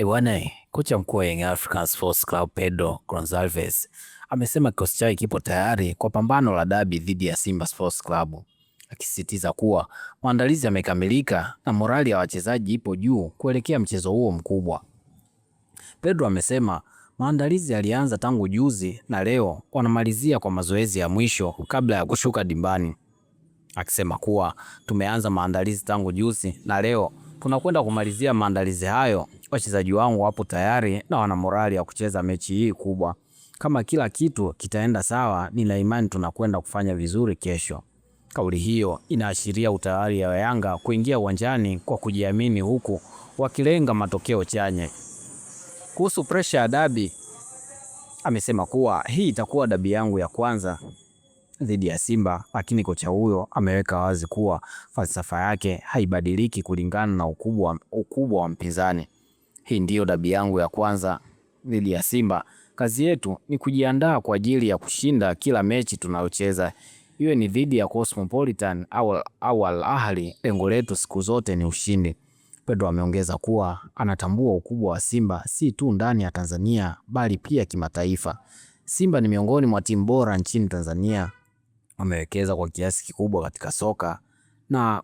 Bwana, kocha mkuu wa Young Africans Sports Club Pedro Gonçalves amesema kikosi chake kipo tayari kwa pambano la dabi dhidi ya Simba Sports Club, akisisitiza kuwa maandalizi yamekamilika na morali ya wachezaji ipo juu kuelekea mchezo huo mkubwa. Pedro amesema maandalizi yalianza tangu juzi na leo wanamalizia kwa mazoezi ya mwisho kabla ya kushuka dimbani, akisema kuwa tumeanza maandalizi tangu juzi na leo tunakwenda kumalizia maandalizi hayo. Wachezaji wangu wapo tayari na wana morali ya kucheza mechi hii kubwa. Kama kila kitu kitaenda sawa, nina imani tunakwenda kufanya vizuri kesho. Kauli hiyo inaashiria utayari wa Yanga kuingia uwanjani kwa kujiamini, huku wakilenga matokeo chanya. Kuhusu presha ya dabi, amesema kuwa hii itakuwa dabi yangu ya kwanza dhidi ya Simba, lakini kocha huyo ameweka wazi kuwa falsafa yake haibadiliki kulingana na ukubwa wa mpinzani. Hii ndiyo dabi yangu ya kwanza dhidi ya Simba. Kazi yetu ni kujiandaa kwa ajili ya kushinda kila mechi tunayocheza, iwe ni dhidi ya Cosmopolitan au Al Ahly. Lengo letu siku zote ni ushindi. Pedro ameongeza kuwa anatambua ukubwa wa Simba si tu ndani ya Tanzania bali pia kimataifa. Simba ni miongoni mwa timu bora nchini Tanzania. Wamewekeza kwa kiasi kikubwa katika soka na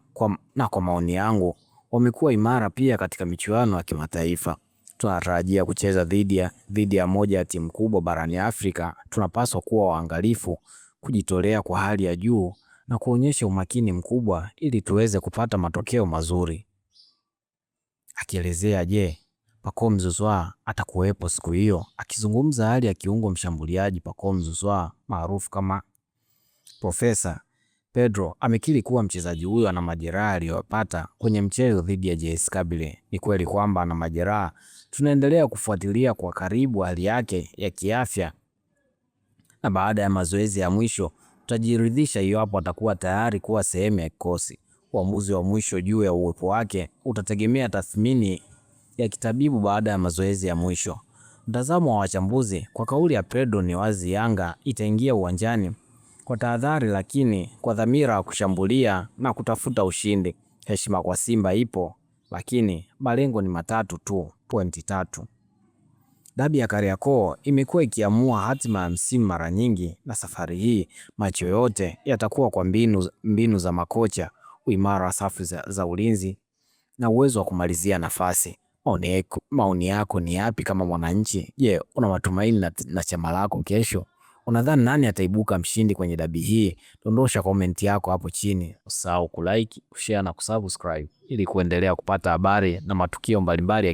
kwa maoni yangu wamekuwa imara pia katika michuano ya kimataifa. Tunatarajia kucheza dhidi ya moja ya timu kubwa barani Afrika. Tunapaswa kuwa waangalifu, kujitolea kwa hali ya juu na kuonyesha umakini mkubwa ili tuweze kupata matokeo mazuri. Akielezea Pacome Zouzoua atakuwepo siku hiyo. Akizungumza hali ya kiungo mshambuliaji Pacome Zouzoua maarufu kama Profesa, Pedro amekiri kuwa mchezaji huyo ana majeraha aliyopata kwenye mchezo dhidi ya JS Kabylie. Ni kweli kwamba ana majeraha. Tunaendelea kufuatilia kwa karibu hali yake ya kiafya, na baada ya mazoezi ya mwisho tutajiridhisha iwapo atakuwa tayari kuwa sehemu ya kikosi. Uamuzi wa mwisho juu ya uwepo wake utategemea tathmini ya kitabibu baada ya mazoezi ya mwisho. Mtazamo wa wachambuzi, kwa kauli ya Pedro, ni wazi Yanga itaingia uwanjani kwa tahadhari, lakini kwa dhamira ya kushambulia na kutafuta ushindi. Heshima kwa Simba ipo, lakini malengo ni matatu tu, pointi 3. Dabi ya Kariakoo imekuwa ikiamua hatima ya msimu mara nyingi, na safari hii macho yote yatakuwa kwa mbinu za makocha, uimara wa safu za ulinzi na uwezo wa kumalizia nafasi. Maoni yako ni yapi kama mwananchi? Una matumaini na chama lako kesho? Unadhani nani ataibuka mshindi kwenye dabi hii? Dondosha comment yako hapo chini. Usahau kulike, kushare na kusubscribe ili kuendelea kupata habari na matukio mbalimbali ya